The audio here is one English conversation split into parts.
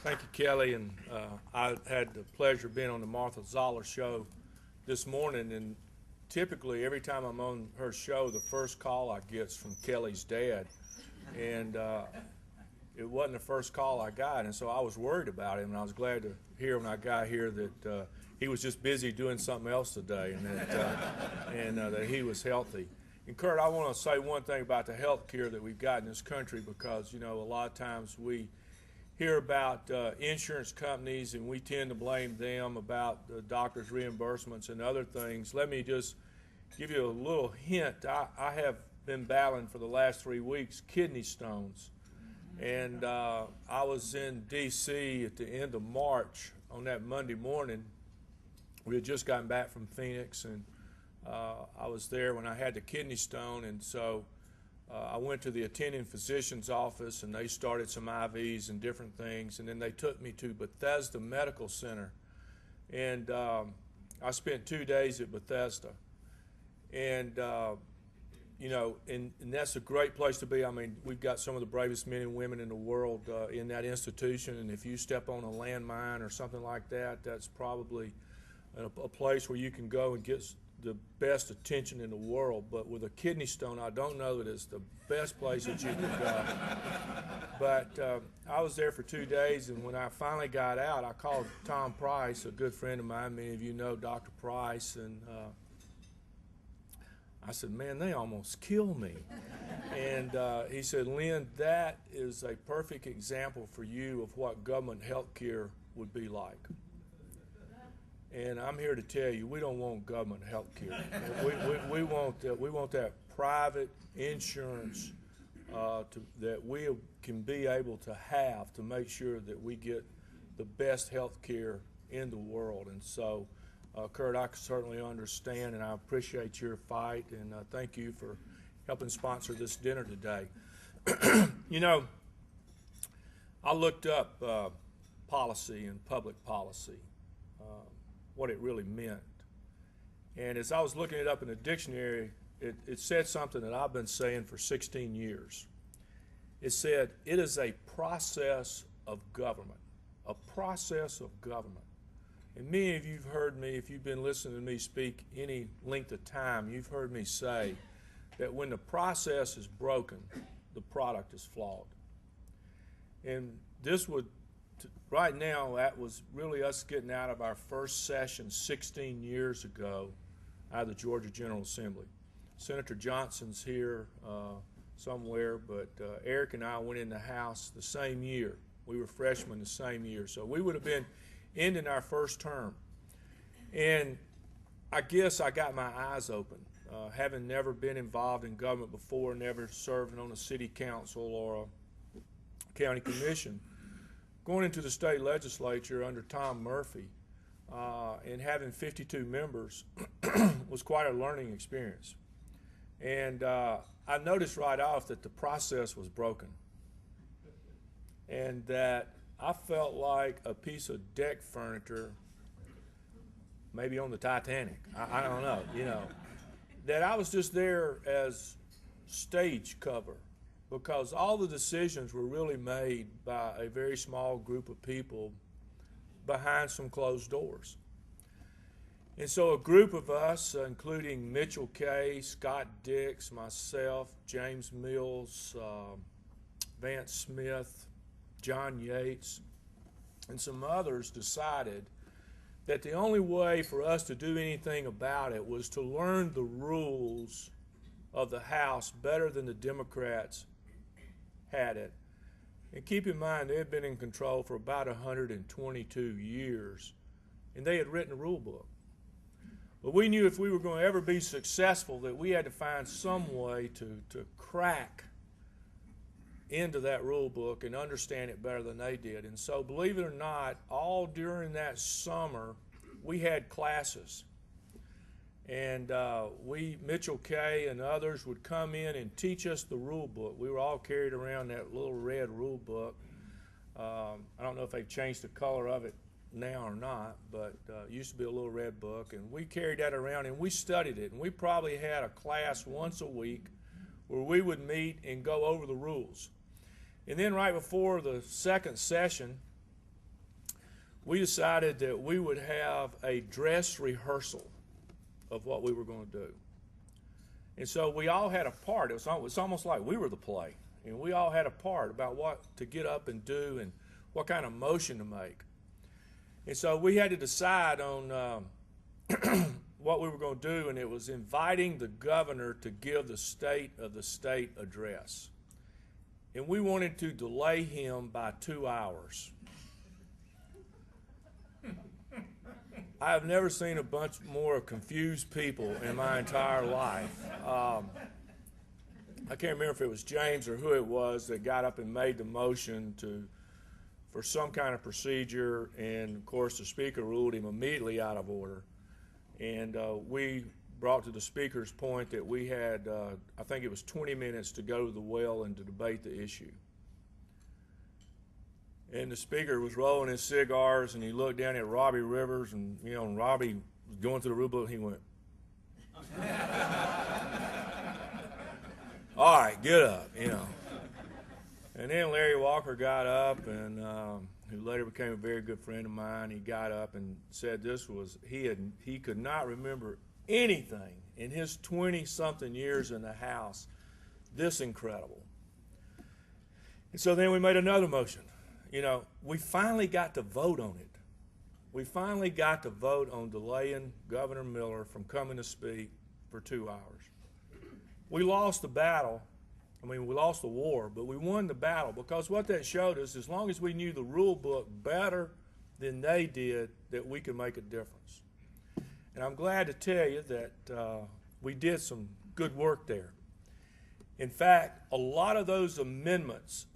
Thank you, Kelly. And I had the pleasure of being on the Martha Zoller show this morning. And typically, every time I'm on her show, the first call I get is from Kelly's dad. And it wasn't the first call I got. And so I was worried about him. And I was glad to hear when I got here that he was just busy doing something else today and that he was healthy. And Kurt, I want to say one thing about the health care that we've got in this country, because, you know, a lot of times we hear about insurance companies and we tend to blame them about the doctors' reimbursements and other things. Let me just give you a little hint. I have been battling for the last 3 weeks kidney stones. And I was in D.C. at the end of March on that Monday morning. We had just gotten back from Phoenix, and I was there when I had the kidney stone, and so I went to the attending physician's office, and they started some IVs and different things, and then they took me to Bethesda Medical Center, and I spent 2 days at Bethesda, and you know, and that's a great place to be. I mean, we've got some of the bravest men and women in the world in that institution, and if you step on a landmine or something like that, that's probably a place where you can go and get the best attention in the world. But with a kidney stone, I don't know that it's the best place that you could go. But I was there for 2 days, and when I finally got out, I called Tom Price, a good friend of mine. Many of you know Dr. Price, and I said, man, they almost killed me. And he said, Lynn, that is a perfect example for you of what government health care would be like. And I'm here to tell you, we don't want government health care. we want that private insurance that we can be able to have to make sure that we get the best health care in the world. And so, Kurt, I certainly understand, and I appreciate your fight, and thank you for helping sponsor this dinner today. You know, I looked up policy and public policy, what it really meant. And as I was looking it up in the dictionary, it said something that I've been saying for 16 years. It said, it is a process of government, a process of government. And many of you have heard me, if you've been listening to me speak any length of time, you've heard me say that when the process is broken, the product is flawed. And this would, right now, that was really us getting out of our first session 16 years ago out of the Georgia General Assembly. Senator Johnson's here somewhere, but Eric and I went in the House the same year. We were freshmen the same year. So we would have been ending our first term. And I guess I got my eyes open. Having never been involved in government before, never serving on a city council or a county commission, going into the state legislature under Tom Murphy and having 52 members was quite a learning experience. And I noticed right off that the process was broken, and that I felt like a piece of deck furniture, maybe on the Titanic, I don't know, you know, that I was just there as stage cover, because all the decisions were really made by a very small group of people behind some closed doors. And so a group of us, including Mitchell Kay, Scott Dix, myself, James Mills, Vance Smith, John Yates, and some others, decided that the only way for us to do anything about it was to learn the rules of the House better than the Democrats had it. And keep in mind, they had been in control for about 122 years, and they had written a rule book. But we knew if we were going to ever be successful that we had to find some way to crack into that rule book and understand it better than they did. And so, believe it or not, all during that summer, we had classes. And Mitchell Kay and others would come in and teach us the rule book. We were all carried around that little red rule book. I don't know if they've changed the color of it now or not, but it used to be a little red book. And we carried that around and we studied it. And we probably had a class once a week where we would meet and go over the rules. And then right before the second session, we decided that we would have a dress rehearsal of what we were going to do. And so we all had a part. It was almost like we were the play. And we all had a part about what to get up and do and what kind of motion to make. And so we had to decide on what we were going to do, and it was inviting the governor to give the State of the State address. And we wanted to delay him by 2 hours. I have never seen a bunch more confused people in my entire life. I can't remember if it was James or who it was that got up and made the motion for some kind of procedure, and of course the speaker ruled him immediately out of order. And we brought to the speaker's point that we had, I think it was 20 minutes to go to the well and to debate the issue. And the speaker was rolling his cigars, and he looked down at Robbie Rivers, and and Robbie was going through the rule book, and he went, "All right, get up," And then Larry Walker got up, and who later became a very good friend of mine. He got up and said he could not remember anything in his 20-something years in the House this incredible. And so then we made another motion. We finally got to vote on it. We finally got to vote on delaying Governor Miller from coming to speak for 2 hours. We lost the battle. We lost the war, but we won the battle, because what that showed us, as long as we knew the rule book better than they did, that we could make a difference. And I'm glad to tell you that we did some good work there. In fact, a lot of those amendments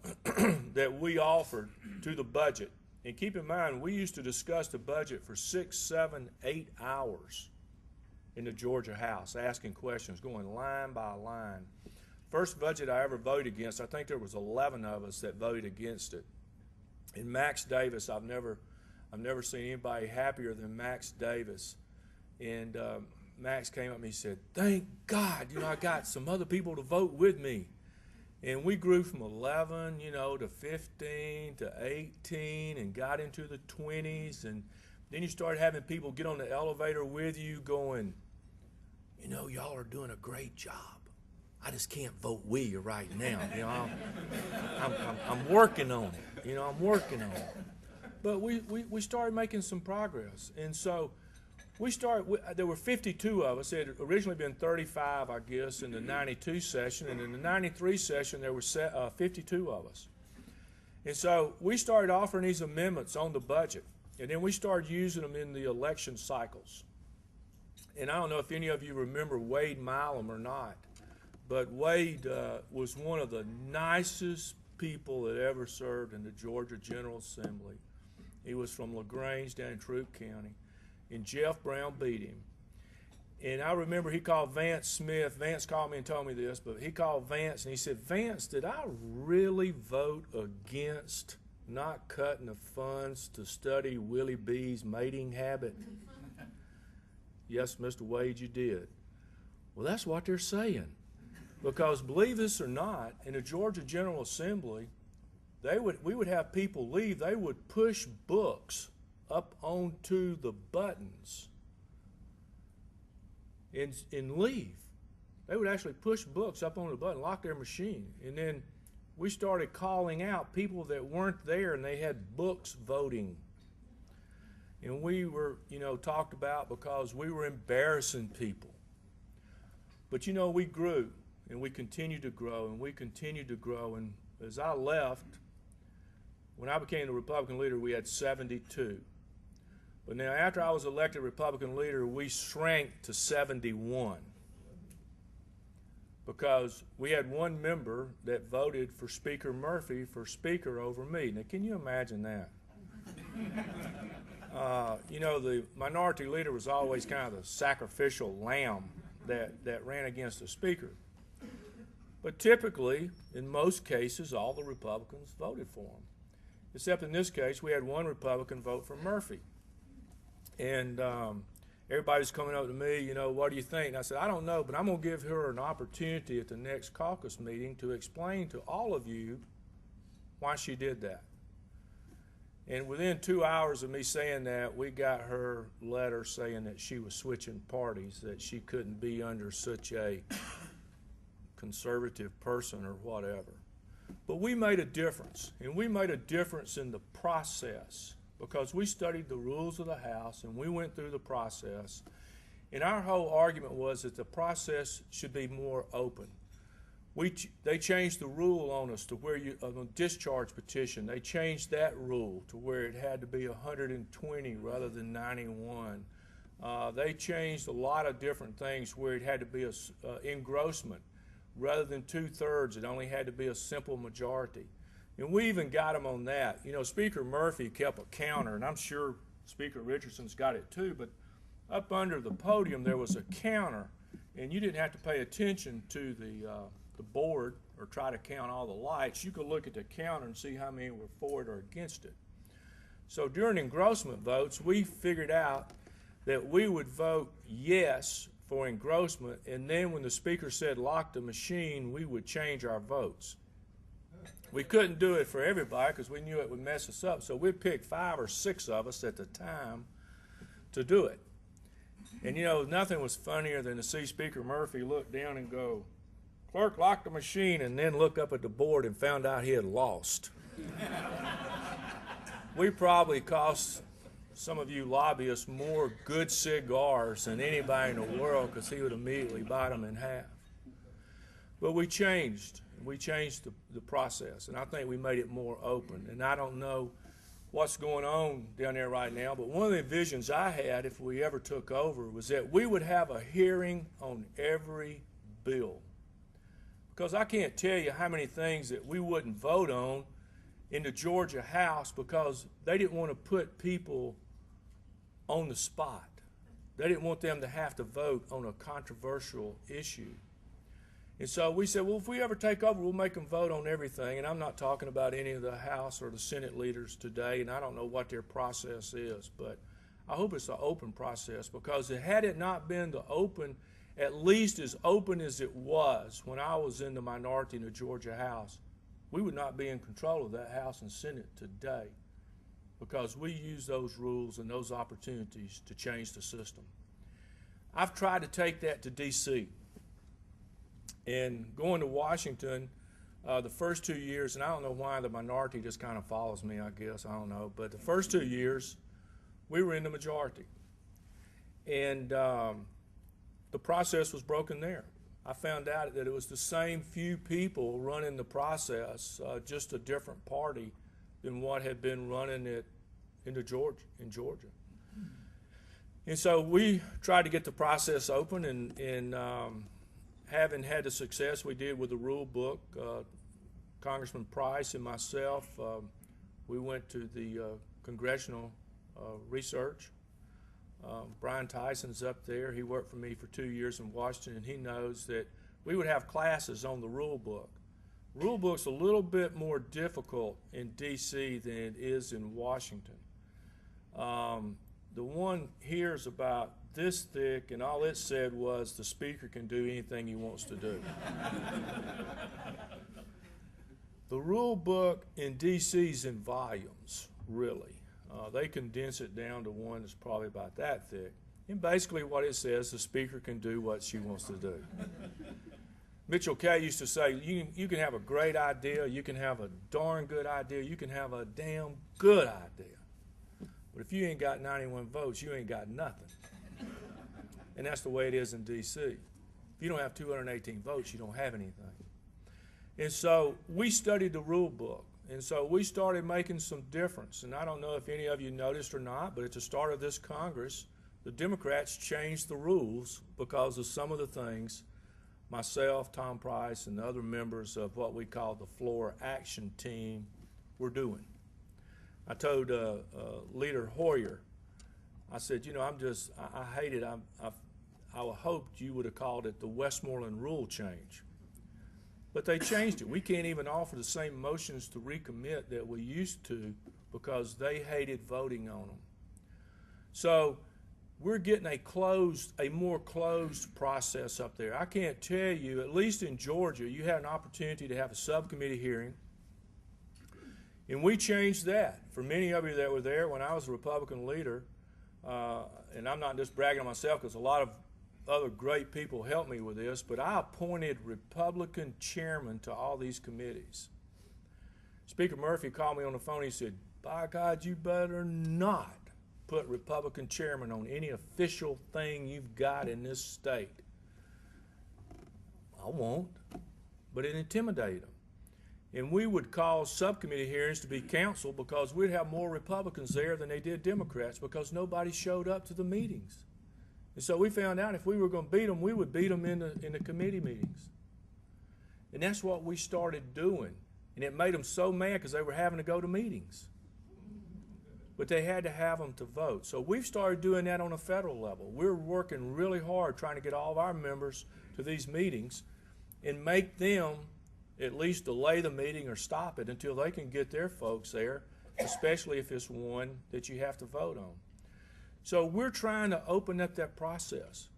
that we offered to the budget, and keep in mind, we used to discuss the budget for 6, 7, 8 hours in the Georgia House, asking questions, going line by line. First budget I ever voted against, I think there was 11 of us that voted against it. And Max Davis, I've never seen anybody happier than Max Davis. And Max came up and he said, "Thank God, I got some other people to vote with me." And we grew from 11, to 15, to 18, and got into the 20s. And then you started having people get on the elevator with you going, "Y'all are doing a great job. I just can't vote with you right now. I'm working on it. I'm working on it." But we started making some progress. And so there were 52 of us. There had originally been 35, I guess, in the 92 session. And in the 93 session, there were 52 of us. And so we started offering these amendments on the budget. And then we started using them in the election cycles. And I don't know if any of you remember Wade Milam or not, but Wade was one of the nicest people that ever served in the Georgia General Assembly. He was from LaGrange down in Troup County, and Jeff Brown beat him. And I remember he called Vance Smith. Vance called me and told me this, but he called Vance and he said, "Vance, did I really vote against not cutting the funds to study Willie B's mating habit?" "Yes, Mr. Wade, you did." Well, that's what they're saying. Because believe this or not, in the Georgia General Assembly, we would have people leave. They would push books up onto the buttons and leave. They would actually push books up on the button, lock their machine. And then we started calling out people that weren't there, and they had books voting. And we were, talked about because we were embarrassing people. But, we grew. And we continued to grow, and we continued to grow. And as I left, when I became the Republican leader, we had 72. But now after I was elected Republican leader, we shrank to 71. Because we had one member that voted for Speaker Murphy for Speaker over me. Now, can you imagine that? The minority leader was always kind of the sacrificial lamb that ran against the Speaker. But typically, in most cases, all the Republicans voted for him. Except in this case, we had one Republican vote for Murphy. And everybody's coming up to me, "What do you think?" And I said, "I don't know, but I'm going to give her an opportunity at the next caucus meeting to explain to all of you why she did that." And within 2 hours of me saying that, we got her letter saying that she was switching parties, that she couldn't be under such a conservative person or whatever. But we made a difference, and we made a difference in the process because we studied the rules of the House and we went through the process. And our whole argument was that the process should be more open. They changed the rule on us to where on a discharge petition, they changed that rule to where it had to be 120 rather than 91. They changed a lot of different things where it had to be engrossment. Rather than 2/3, it only had to be a simple majority. And we even got them on that. You know, Speaker Murphy kept a counter, and I'm sure Speaker Richardson's got it too, but up under the podium there was a counter, and you didn't have to pay attention to the board or try to count all the lights. You could look at the counter and see how many were for it or against it. So during engrossment votes, we figured out that we would vote yes for engrossment, and then when the speaker said lock the machine, we would change our votes. We couldn't do it for everybody because we knew it would mess us up, so we'd pick 5 or 6 of us at the time to do it. And you know, nothing was funnier than to see Speaker Murphy look down and go, "Clerk, lock the machine," and then look up at the board and found out he had lost. We probably cost some of you lobbyists more good cigars than anybody in the world because he would immediately bite them in half. But we changed the process, and I think we made it more open. And I don't know what's going on down there right now, but one of the visions I had if we ever took over was that we would have a hearing on every bill. Because I can't tell you how many things that we wouldn't vote on in the Georgia House because they didn't want to put people on the spot. They didn't want them to have to vote on a controversial issue. And so we said, well, if we ever take over, we'll make them vote on everything. And I'm not talking about any of the House or the Senate leaders today, and I don't know what their process is, but I hope it's an open process because had it not been the open, at least as open as it was when I was in the minority in the Georgia House, we would not be in control of that House and Senate today because we use those rules and those opportunities to change the system. I've tried to take that to D.C. and going to Washington the first 2 years, and I don't know why the minority just kind of follows me, I guess, I don't know, but the first 2 years we were in the majority. And the process was broken there. I found out that it was the same few people running the process, just a different party than what had been running it in Georgia. And so we tried to get the process open, and having had the success we did with the rule book, Congressman Price and myself, we went to the congressional research. Brian Tyson's up there. He worked for me for 2 years in Washington, and he knows that we would have classes on the rule book. Rule book's a little bit more difficult in D.C. than it is in Washington. The one here is about this thick, and all it said was the speaker can do anything he wants to do. The rule book in D.C. is in volumes, really. They condense it down to one that's probably about that thick. And basically what it says, the speaker can do what she wants to do. Mitchell K. used to say, you can have a great idea, you can have a darn good idea, you can have a damn good idea. But if you ain't got 91 votes, you ain't got nothing. And that's the way it is in D.C. If you don't have 218 votes, you don't have anything. And so we studied the rule book. And so we started making some difference. And I don't know if any of you noticed or not, but at the start of this Congress, the Democrats changed the rules because of some of the things myself, Tom Price, and the other members of what we call the floor action team were doing. I told Leader Hoyer, I said, you know, I hate it. I hoped you would have called it the Westmoreland rule change. But they changed it. We can't even offer the same motions to recommit that we used to because they hated voting on them. So we're getting a more closed process up there. I can't tell you, at least in Georgia, you had an opportunity to have a subcommittee hearing. And we changed that. For many of you that were there when I was a Republican leader, and I'm not just bragging on myself because a lot of other great people helped me with this, but I appointed Republican chairmen to all these committees. Speaker Murphy called me on the phone. He said, by God, you better not put Republican chairman on any official thing you've got in this state. I won't, but it intimidated them. And we would cause subcommittee hearings to be canceled because we'd have more Republicans there than they did Democrats because nobody showed up to the meetings. And so we found out if we were going to beat them, we would beat them in the committee meetings. And that's what we started doing. And it made them so mad because they were having to go to meetings. But they had to have them to vote. So we've started doing that on a federal level. We're working really hard trying to get all of our members to these meetings and make them at least delay the meeting or stop it until they can get their folks there, especially if it's one that you have to vote on. So we're trying to open up that process,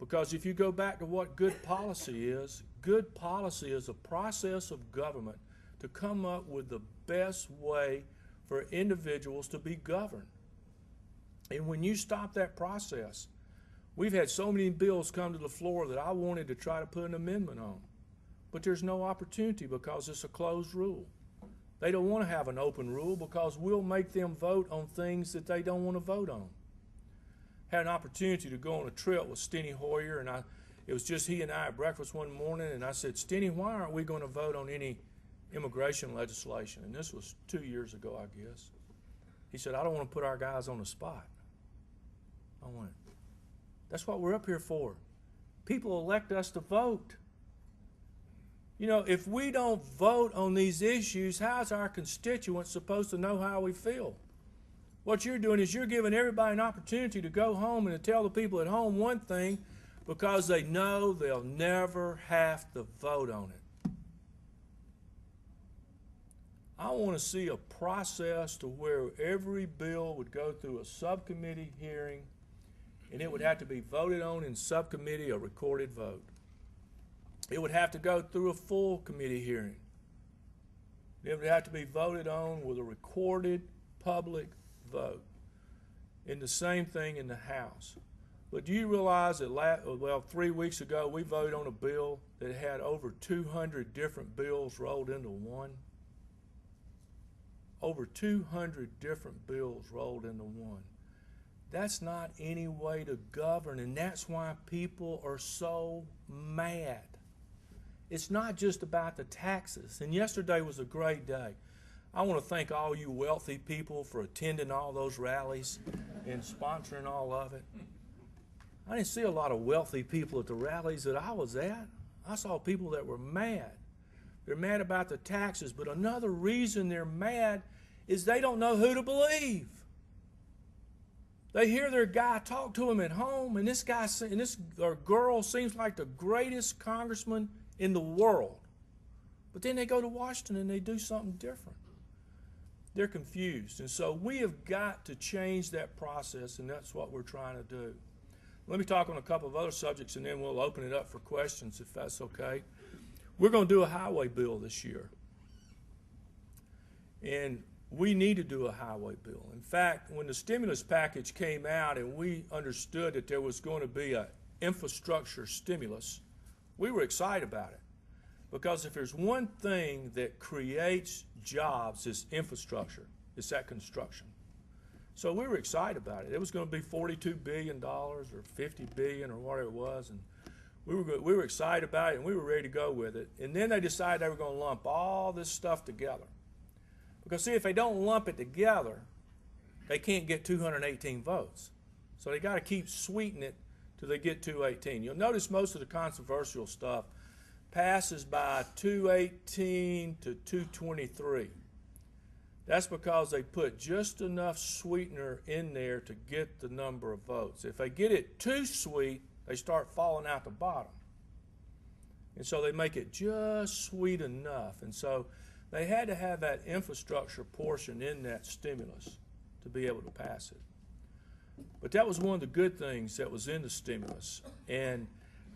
because if you go back to what good policy is a process of government to come up with the best way for individuals to be governed. And when you stop that process, we've had so many bills come to the floor that I wanted to try to put an amendment on. But there's no opportunity because it's a closed rule. They don't want to have an open rule because we'll make them vote on things that they don't want to vote on. Had an opportunity to go on a trip with Steny Hoyer, and it was just he and I at breakfast one morning, and I said, Steny, why aren't we going to vote on any immigration legislation? And this was 2 years ago, I guess. He said, I don't want to put our guys on the spot. I went, that's what we're up here for. People elect us to vote. You know, if we don't vote on these issues, how's our constituents supposed to know how we feel? What you're doing is you're giving everybody an opportunity to go home and to tell the people at home one thing because they know they'll never have to vote on it. I want to see a process to where every bill would go through a subcommittee hearing, and it would have to be voted on in subcommittee, a recorded vote. It would have to go through a full committee hearing. It would have to be voted on with a recorded public vote. And the same thing in the House. But do you realize that 3 weeks ago we voted on a bill that had over 200 different bills rolled into one? Over 200 different bills rolled into one. That's not any way to govern, and that's why people are so mad. It's not just about the taxes. And yesterday was a great day. I want to thank all you wealthy people for attending all those rallies and sponsoring all of it. I didn't see a lot of wealthy people at the rallies that I was at. I saw people that were mad. They're mad about the taxes, but another reason they're mad is they don't know who to believe. They hear their guy talk to them at home, and this guy and this girl seems like the greatest congressman in the world. But then they go to Washington and they do something different. They're confused. And so we have got to change that process, and that's what we're trying to do. Let me talk on a couple of other subjects, and then we'll open it up for questions, if that's okay. We're going to do a highway bill this year. And we need to do a highway bill. In fact, when the stimulus package came out and we understood that there was going to be an infrastructure stimulus, we were excited about it. Because if there's one thing that creates jobs, it's infrastructure. It's that construction. So we were excited about it. It was going to be $42 billion or $50 billion or whatever it was. And we were excited about it, and we were ready to go with it. And then they decided they were going to lump all this stuff together. Because, see, if they don't lump it together, they can't get 218 votes. So they got to keep sweetening it till they get 218. You'll notice most of the controversial stuff passes by 218 to 223. That's because they put just enough sweetener in there to get the number of votes. If they get it too sweet, they start falling out the bottom. And so they make it just sweet enough. And so they had to have that infrastructure portion in that stimulus to be able to pass it. But that was one of the good things that was in the stimulus. And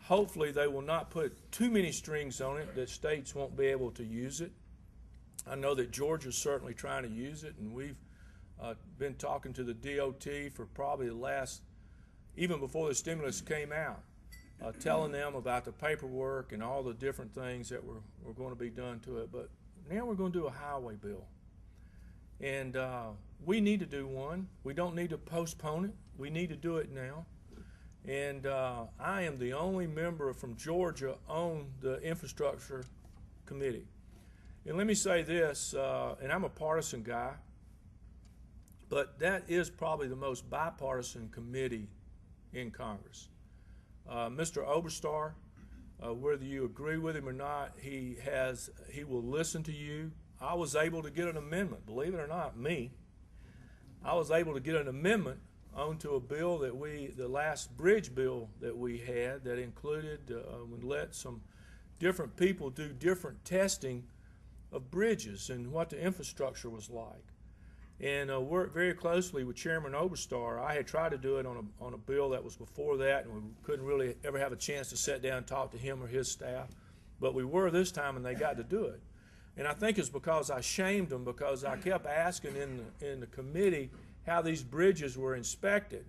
hopefully they will not put too many strings on it that states won't be able to use it. I know that Georgia's certainly trying to use it, and we've been talking to the DOT for probably the last, even before the stimulus came out, telling them about the paperwork and all the different things that were going to be done to it. But now we're going to do a highway bill. And we need to do one. We don't need to postpone it. We need to do it now. And I am the only member from Georgia on the infrastructure committee. And let me say this, and I'm a partisan guy, but that is probably the most bipartisan committee in Congress. Mr. Oberstar, whether you agree with him or not, he will listen to you. I was able to get an amendment, believe it or not, I was able to get an amendment onto a bill that the last bridge bill that we had that included, would let some different people do different testing of bridges and what the infrastructure was like. And worked very closely with Chairman Oberstar. I had tried to do it on a bill that was before that, and we couldn't really ever have a chance to sit down and talk to him or his staff. But we were this time, and they got to do it. And I think it's because I shamed them, because I kept asking in the committee how these bridges were inspected.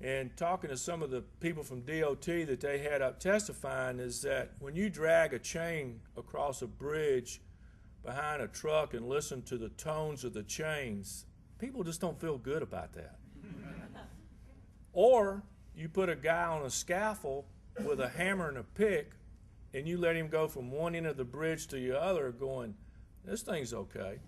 And talking to some of the people from DOT that they had up testifying is that when you drag a chain across a bridge behind a truck and listen to the tones of the chains, people just don't feel good about that. Or you put a guy on a scaffold with a hammer and a pick and you let him go from one end of the bridge to the other going, this thing's okay.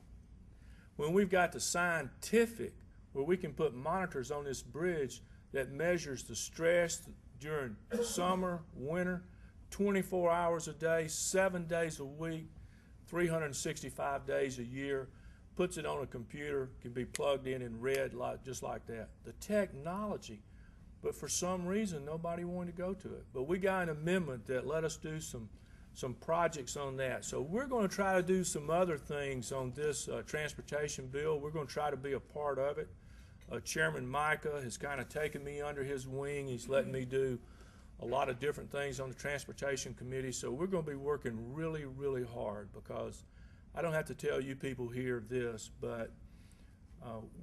When we've got the scientific, where we can put monitors on this bridge that measures the stress during summer, winter, 24 hours a day, 7 days a week, 365 days a year, puts it on a computer, can be plugged in and read just like that. The technology, but for some reason nobody wanted to go to it. But we got an amendment that let us do some projects on that. So we're going to try to do some other things on this transportation bill. We're going to try to be a part of it. Chairman Micah has kind of taken me under his wing. He's letting me do a lot of different things on the Transportation Committee. So we're going to be working really, really hard, because I don't have to tell you people here this, but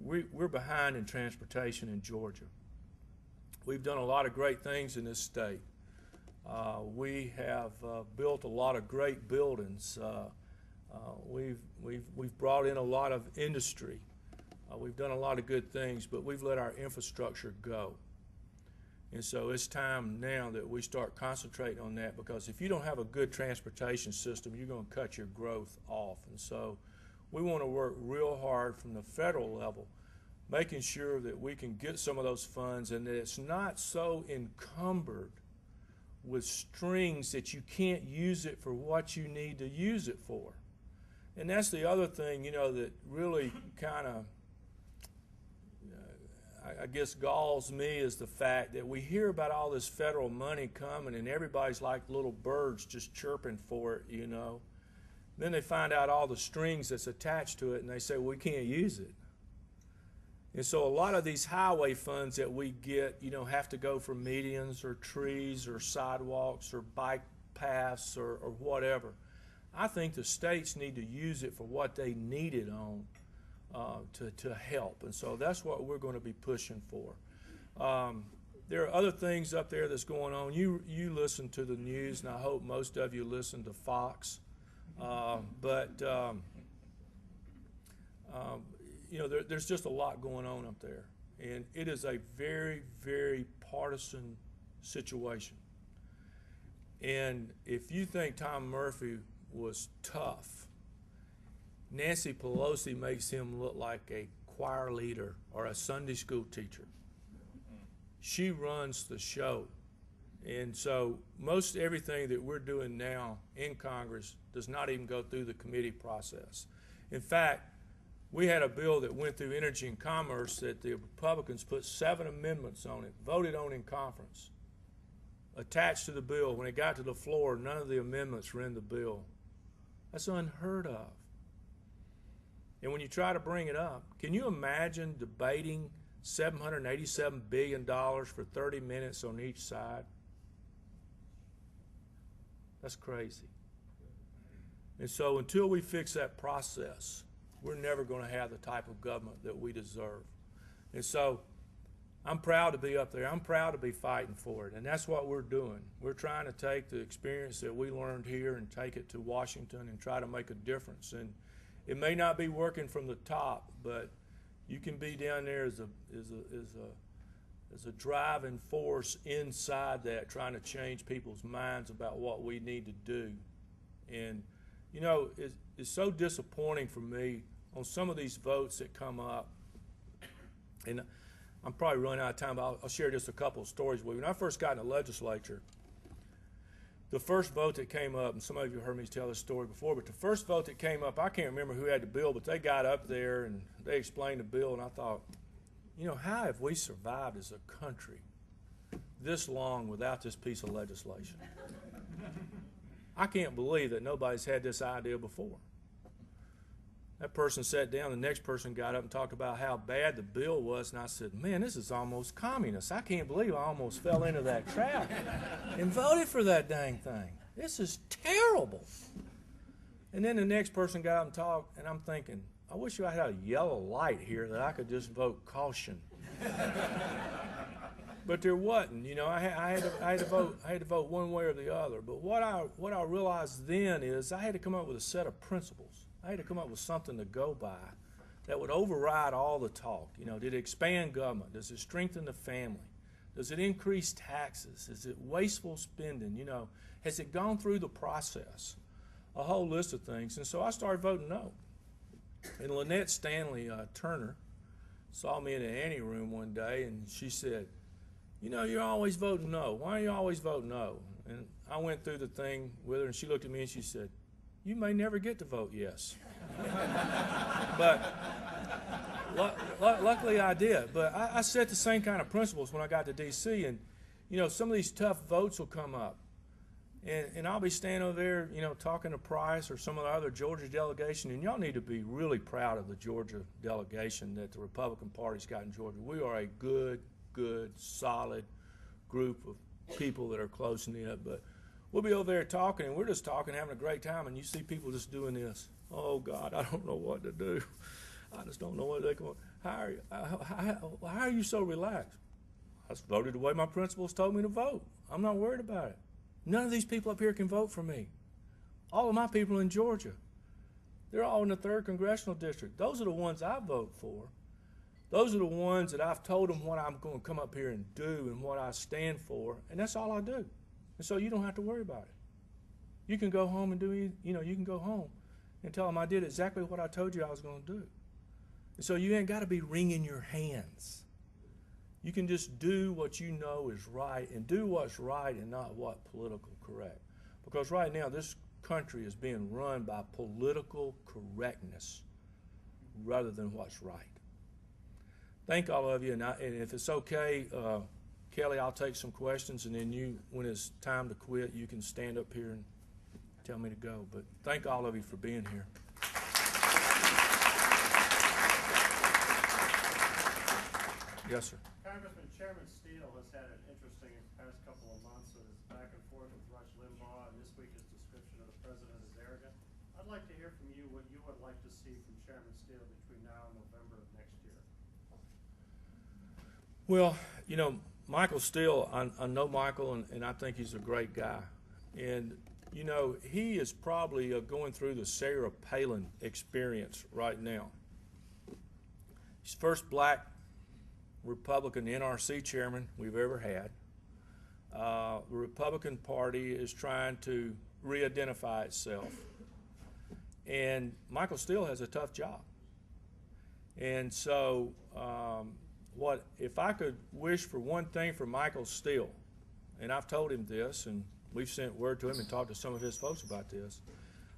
we're behind in transportation in Georgia. We've done a lot of great things in this state. We have built a lot of great buildings. We've brought in a lot of industry. We've done a lot of good things, but we've let our infrastructure go. And so it's time now that we start concentrating on that, because if you don't have a good transportation system, you're going to cut your growth off. And so we want to work real hard from the federal level, making sure that we can get some of those funds and that it's not so encumbered with strings that you can't use it for what you need to use it for. And that's the other thing, you know, that really kind of I guess galls me, is the fact that we hear about all this federal money coming and everybody's like little birds just chirping for it, you know. Then they find out all the strings that's attached to it and they say, well, we can't use it. And so a lot of these highway funds that we get, you know, have to go for medians or trees or sidewalks or bike paths or whatever. I think the states need to use it for what they need it on. To help, and so that's what we're going to be pushing for. There are other things up there that's going on. You listen to the news, and I hope most of you listen to Fox. You know, there's just a lot going on up there, and it is a very, very partisan situation. And if you think Tom Murphy was tough, Nancy Pelosi makes him look like a choir leader or a Sunday school teacher. She runs the show. And so most everything that we're doing now in Congress does not even go through the committee process. In fact, we had a bill that went through Energy and Commerce that the Republicans put 7 amendments on it, voted on in conference, attached to the bill. When it got to the floor, none of the amendments were in the bill. That's unheard of. And when you try to bring it up, can you imagine debating $787 billion for 30 minutes on each side? That's crazy. And so until we fix that process, we're never going to have the type of government that we deserve. And so I'm proud to be up there. I'm proud to be fighting for it. And that's what we're doing. We're trying to take the experience that we learned here and take it to Washington and try to make a difference. And it may not be working from the top, but you can be down there as a driving force inside that, trying to change people's minds about what we need to do. And, you know, it's so disappointing for me on some of these votes that come up. And I'm probably running out of time, but I'll share just a couple of stories with you. When I first got in the legislature, the first vote that came up, and some of you heard me tell this story before, but the first vote that came up, I can't remember who had the bill, but they got up there and they explained the bill, and I thought, you know, how have we survived as a country this long without this piece of legislation? I can't believe that nobody's had this idea before. That person sat down, the next person got up and talked about how bad the bill was, and I said, man, this is almost communist. I can't believe I almost fell into that trap and voted for that dang thing. This is terrible. And then the next person got up and talked, and I'm thinking, I wish I had a yellow light here that I could just vote caution. But there wasn't. You know, I had to vote one way or the other. But what I realized then is I had to come up with a set of principles. I had to come up with something to go by that would override all the talk. You know, did it expand government? Does it strengthen the family? Does it increase taxes? Is it wasteful spending? You know, has it gone through the process? A whole list of things. And so I started voting no. And Lynette Stanley Turner saw me in the ante room one day, and she said, you know, you're always voting no. Why are you always voting no? And I went through the thing with her, and she looked at me and she said, you may never get to vote yes. But luckily I did. But I set the same kind of principles when I got to D.C. And, you know, some of these tough votes will come up. And I'll be standing over there, you know, talking to Price or some of the other Georgia delegation. And y'all need to be really proud of the Georgia delegation that the Republican Party's got in Georgia. We are a good, solid group of people that are close knit. But we'll be over there talking, and we're just talking, having a great time, and you see people just doing this. Oh, God, I don't know what to do. I just don't know what they're going. How are you so relaxed? I just voted the way my principals told me to vote. I'm not worried about it. None of these people up here can vote for me. All of my people in Georgia, they're all in the 3rd Congressional District. Those are the ones I vote for. Those are the ones that I've told them what I'm going to come up here and do and what I stand for, and that's all I do. And so you don't have to worry about it. You can go home and you can go home and tell them I did exactly what I told you I was going to do. And so you ain't got to be wringing your hands. You can just do what you know is right and do what's right and not what political correct. Because right now this country is being run by political correctness rather than what's right. Thank all of you, and if it's okay, Kelly, I'll take some questions, and then you, when it's time to quit, you can stand up here and tell me to go. But thank all of you for being here. Yes, sir. Congressman, Chairman Steele has had an interesting past couple of months with his back and forth with Rush Limbaugh, and this week his description of the president as arrogant. I'd like to hear from you what you would like to see from Chairman Steele between now and November of next year. Well, you know, Michael Steele, I know Michael, and I think he's a great guy. And, you know, he is probably going through the Sarah Palin experience right now. He's the first black Republican NRC chairman we've ever had. The Republican Party is trying to re-identify itself. And Michael Steele has a tough job. And so, what if I could wish for one thing for Michael Steele, and I've told him this, and we've sent word to him and talked to some of his folks about this,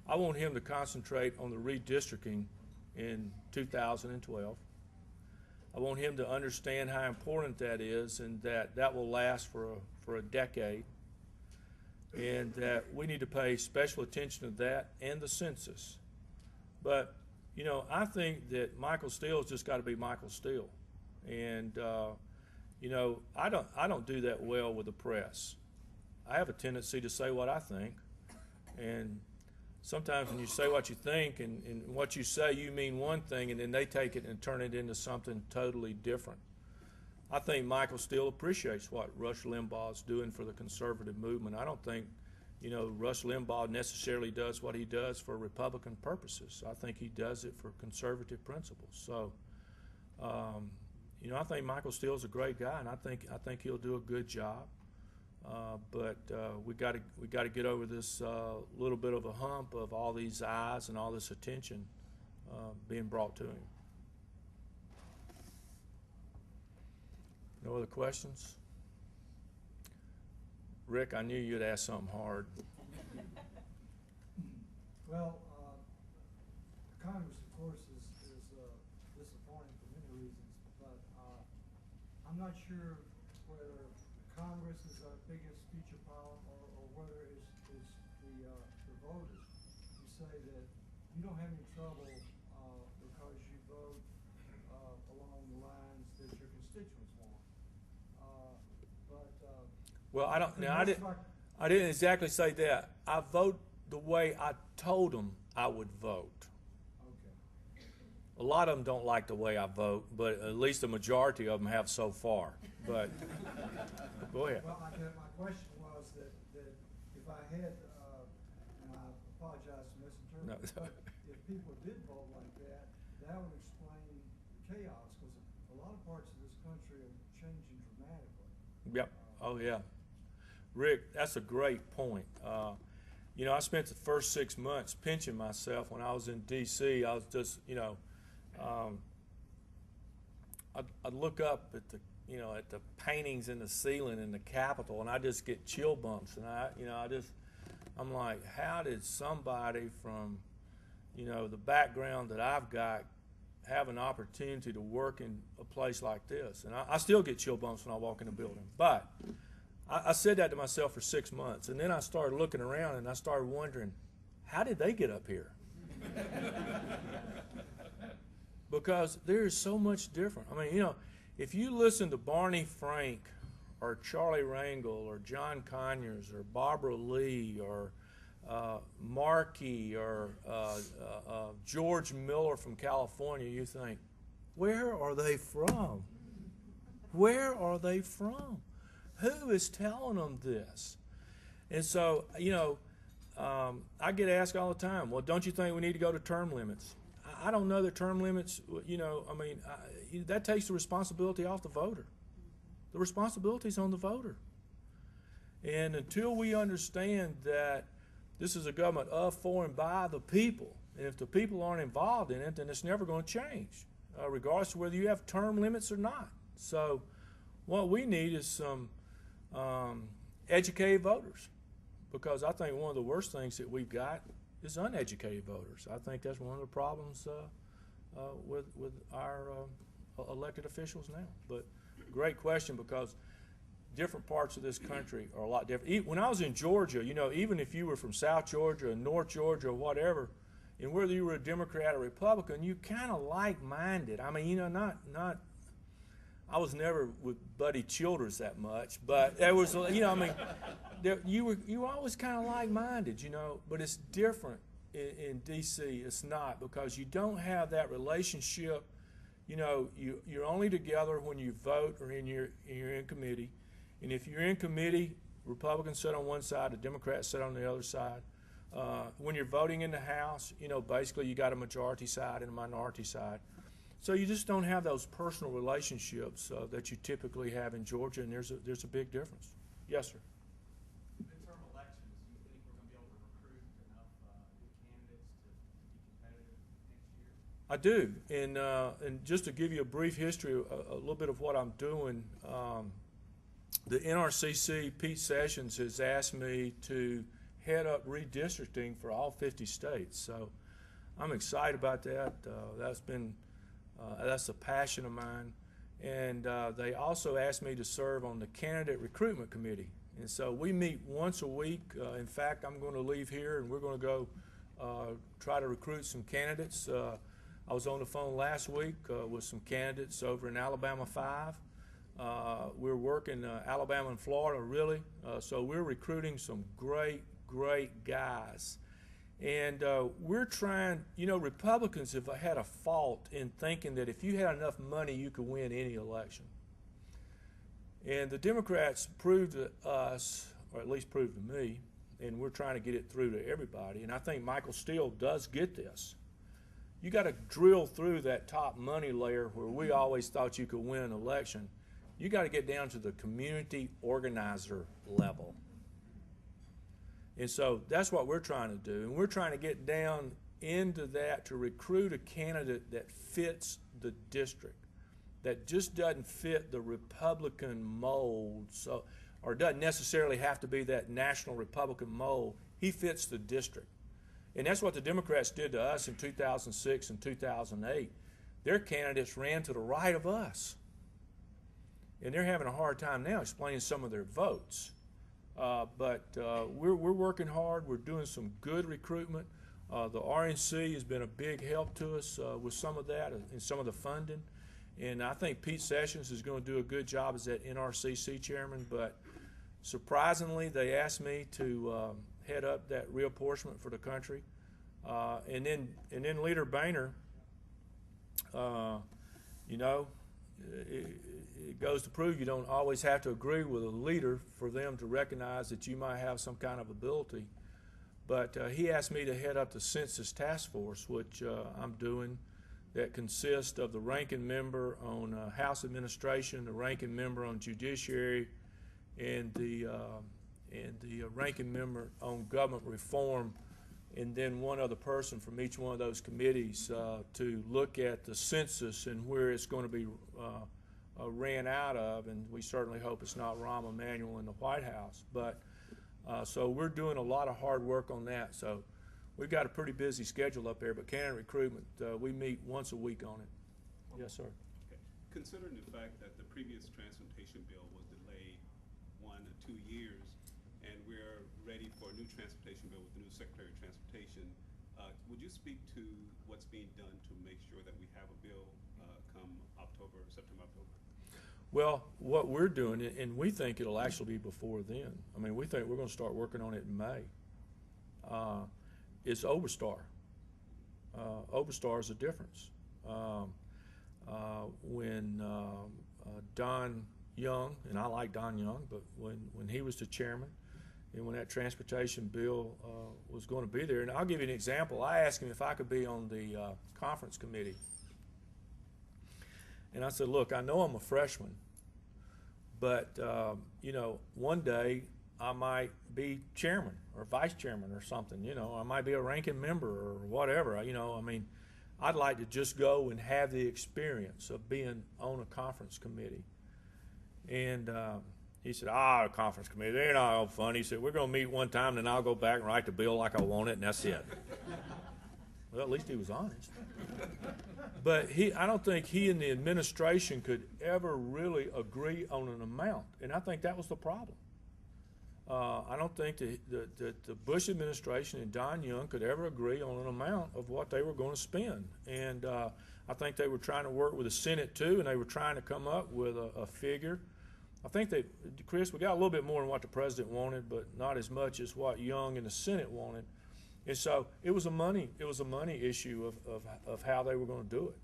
I want him to concentrate on the redistricting in 2012. I want him to understand how important that is, and that will last for a decade, and that we need to pay special attention to that and the census. But, you know, I think that Michael Steele's just got to be Michael Steele. And you know, I don't do that well with the press. I have a tendency to say what I think, and sometimes when you say what you think and what you say, you mean one thing, and then they take it and turn it into something totally different. I think Michael Steele appreciates what Rush Limbaugh is doing for the conservative movement. I don't think, Rush Limbaugh necessarily does what he does for Republican purposes. I think he does it for conservative principles. So, I think Michael Steele's a great guy, and I think he'll do a good job. But we got to get over this little bit of a hump of all these eyes and all this attention being brought to him. No other questions? Rick, I knew you'd ask something hard. Well, Congress, of course, is disappointing for many reasons, but I'm not sure whether Congress is our biggest future problem or whether it's the voters. You say that you don't have any trouble because you vote along the lines that your constituents want. Well, I didn't exactly say that. I vote the way I told them I would vote. Okay. A lot of them don't like the way I vote, but at least the majority of them have so far. But go ahead. Well, my question was that if I had, and I apologize for misinterpreting, No. but if people did vote like that, that would explain the chaos, because a lot of parts of this country are changing dramatically. Yep. Oh, yeah. Rick, that's a great point. I spent the first 6 months pinching myself when I was in D.C. I was just, I'd look up at the paintings in the ceiling in the Capitol, and I just get chill bumps. And I'm like, how did somebody from, the background that I've got have an opportunity to work in a place like this? And I still get chill bumps when I walk in a building. But I said that to myself for 6 months, and then I started looking around and I started wondering, how did they get up here? Because there is so much different. I mean, if you listen to Barney Frank or Charlie Rangel or John Conyers or Barbara Lee or Markey or George Miller from California, you think, where are they from? Where are they from? Who is telling them this? And so, I get asked all the time, well, don't you think we need to go to term limits? I don't know that term limits, that takes the responsibility off the voter. The responsibility is on the voter. And until we understand that this is a government of, for, and by the people, and if the people aren't involved in it, then it's never going to change, regardless of whether you have term limits or not. So what we need is some educated voters, because I think one of the worst things that we've got is uneducated voters. I think that's one of the problems with our elected officials now. But great question, because different parts of this country are a lot different. When I was in Georgia, even if you were from South Georgia or North Georgia or whatever, and whether you were a Democrat or Republican, you kind of like-minded. I mean, not. I was never with Buddy Childers that much, but there was, you were always kind of like-minded, But it's different in D.C. It's not, because you don't have that relationship. You're only together when you vote or you're in committee, and if you're in committee, Republicans sit on one side, the Democrats sit on the other side. When you're voting in the House, basically you got a majority side and a minority side. So you just don't have those personal relationships that you typically have in Georgia, and there's a big difference. Yes, sir. Midterm elections, do you think we're going to be able to recruit enough new candidates to be competitive next year? I do, and just to give you a brief history, a little bit of what I'm doing, the NRCC, Pete Sessions, has asked me to head up redistricting for all 50 states. So I'm excited about that. That's a passion of mine. And they also asked me to serve on the candidate recruitment committee. And so we meet once a week. In fact, I'm going to leave here and we're going to go try to recruit some candidates. I was on the phone last week with some candidates over in Alabama 5. We're working Alabama and Florida, really. So we're recruiting some great guys. And we're trying, you know, Republicans have had a fault in thinking that if you had enough money, you could win any election. And the Democrats proved to us, or at least proved to me, and we're trying to get it through to everybody, and I think Michael Steele does get this. You got to drill through that top money layer where we always thought you could win an election. You got to get down to the community organizer level. And so that's what we're trying to do. And we're trying to get down into that to recruit a candidate that fits the district, that just doesn't fit the Republican mold, so, or doesn't necessarily have to be that national Republican mold. He fits the district. And that's what the Democrats did to us in 2006 and 2008. Their candidates ran to the right of us. And they're having a hard time now explaining some of their votes. But we're working hard. We're doing some good recruitment. The RNC has been a big help to us with some of that and some of the funding. And I think Pete Sessions is going to do a good job as that NRCC chairman. But surprisingly, they asked me to head up that reapportionment for the country. And then Leader Boehner, you know, it goes to prove you don't always have to agree with a leader for them to recognize that you might have some kind of ability. But he asked me to head up the Census Task Force, which I'm doing, that consists of the ranking member on House Administration, the ranking member on Judiciary, and the ranking member on Government Reform, and then one other person from each one of those committees to look at the census and where it's going to be ran out of, and we certainly hope it's not Rahm Emanuel in the White House. But so we're doing a lot of hard work on that. So we've got a pretty busy schedule up there, but candidate recruitment, we meet once a week on it. Yes, sir. Okay. Considering the fact that the previous transportation bill was delayed 1 or 2 years, and we're ready for a new transportation bill with the new Secretary of Transportation, would you speak to what's being done to make sure that we have a bill come September, October? Well, what we're doing, and we think it'll actually be before then. I mean, we think we're going to start working on it in May. It's Overstar. Overstar is a difference. When Don Young, and I like Don Young, but when he was the chairman, and when that transportation bill was going to be there, and I'll give you an example. I asked him if I could be on the conference committee. And I said, look, I know I'm a freshman, but you know, one day I might be chairman or vice chairman or something. You know, I might be a ranking member or whatever. You know, I mean, I'd like to just go and have the experience of being on a conference committee. And he said, a conference committee, they're not all fun. He said, we're going to meet one time, then I'll go back and write the bill like I want it, and that's it. Well, at least he was honest. But I don't think he and the administration could ever really agree on an amount, and I think that was the problem. I don't think the Bush administration and Don Young could ever agree on an amount of what they were going to spend. And I think they were trying to work with the Senate too, and they were trying to come up with a figure. I think Chris, we got a little bit more than what the president wanted, but not as much as what Young and the Senate wanted. And so it was a money issue of how they were going to do it.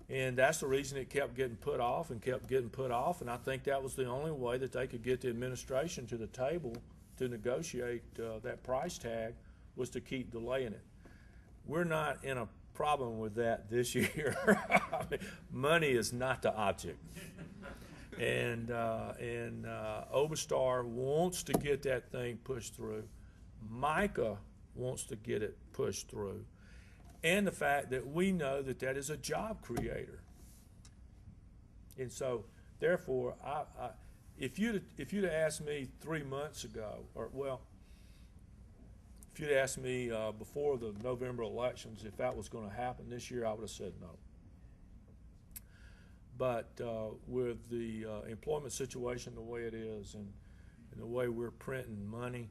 And that's the reason it kept getting put off and kept getting put off. And I think that was the only way that they could get the administration to the table to negotiate that price tag, was to keep delaying it. We're not in a problem with that this year. I mean, money is not the object. And Overstar wants to get that thing pushed through. Micah wants to get it pushed through. And the fact that we know that that is a job creator. And so, therefore, if you'd have asked me 3 months ago, or well, if you'd asked me before the November elections if that was going to happen this year, I would have said no. But with the employment situation the way it is, and the way we're printing money,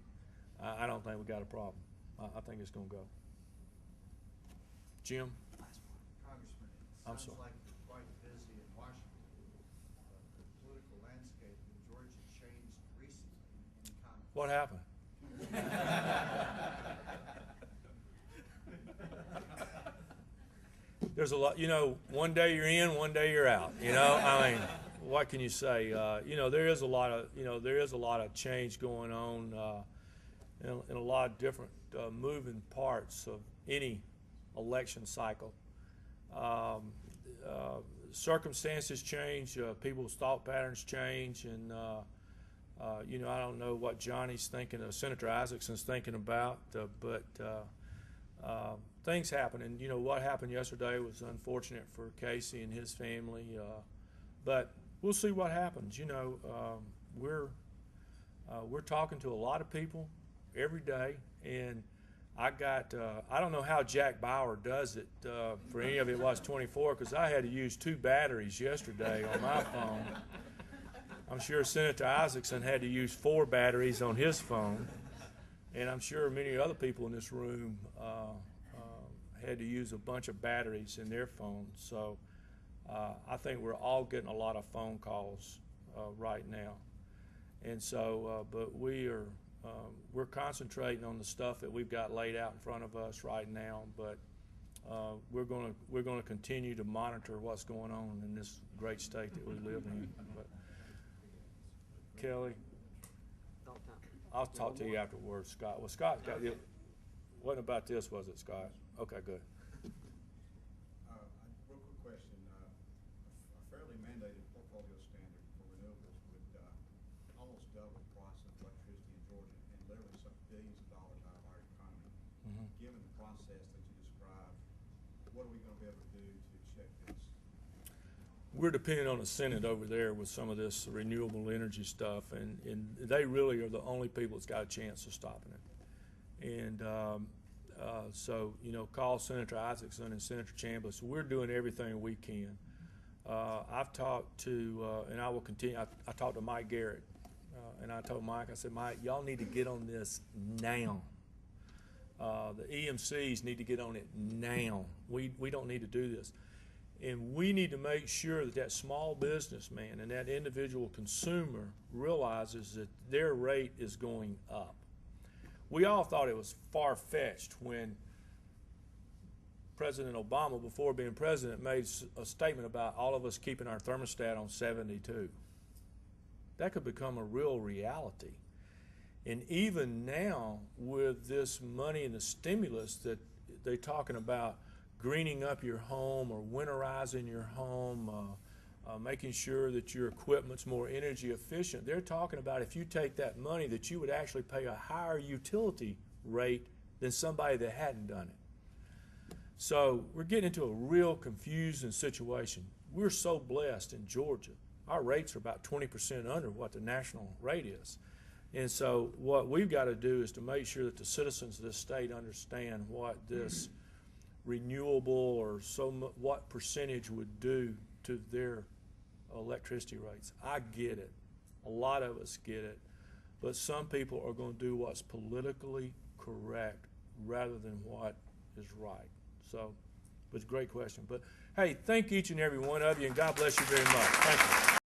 I don't think we got a problem. I think it's going to go. Jim? Congressman, I'm it sounds sorry. like you're quite busy in Washington. The political landscape in Georgia changed recently. Any comments? What happened? there's a lot, one day you're in, one day you're out, I mean, what can you say? There is a lot of change going on in a lot of different moving parts of any election cycle. Circumstances change, people's thought patterns change, and I don't know what Johnny's thinking, Senator Isakson's thinking about, but things happen, and what happened yesterday was unfortunate for Casey and his family, but we'll see what happens. We're talking to a lot of people every day, and I don't know how Jack Bauer does it for any of it was 24, because I had to use 2 batteries yesterday on my phone. I'm sure Senator Isakson had to use 4 batteries on his phone, and I'm sure many other people in this room had to use a bunch of batteries in their phones. So I think we're all getting a lot of phone calls right now, and so but we're concentrating on the stuff that we've got laid out in front of us right now. But we're going to continue to monitor what's going on in this great state that we live in. But Kelly, I'll talk to you afterwards, Scott. Well, Scott, what about this, was it, Scott? Okay, good. Real quick question. A fairly mandated portfolio standard for renewables would almost double the price of electricity in Georgia and literally suck billions of dollars out of our economy. Mm-hmm. Given the process that you described, what are we going to be able to do to check this? We're depending on the Senate over there with some of this renewable energy stuff, and they really are the only people that's got a chance of stopping it. And so, call Senator Isakson and Senator Chambliss. We're doing everything we can. I've talked to, and I will continue, I talked to Mike Garrett, and I told Mike, I said, Mike, y'all need to get on this now. The EMCs need to get on it now. We don't need to do this. And we need to make sure that small businessman and that individual consumer realizes that their rate is going up. We all thought it was far-fetched when President Obama, before being president, made a statement about all of us keeping our thermostat on 72. That could become a real reality. And even now, with this money and the stimulus that they're talking about, greening up your home or winterizing your home, making sure that your equipment's more energy efficient. They're talking about if you take that money that you would actually pay a higher utility rate than somebody that hadn't done it. So we're getting into a real confusing situation. We're so blessed in Georgia. Our rates are about 20% under what the national rate is. And so what we've got to do is to make sure that the citizens of this state understand what this renewable or what percentage would do to their electricity rates. I get it. A lot of us get it. But some people are going to do what's politically correct rather than what is right. So it's a great question. But hey, thank each and every one of you, and God bless you very much. Thank you.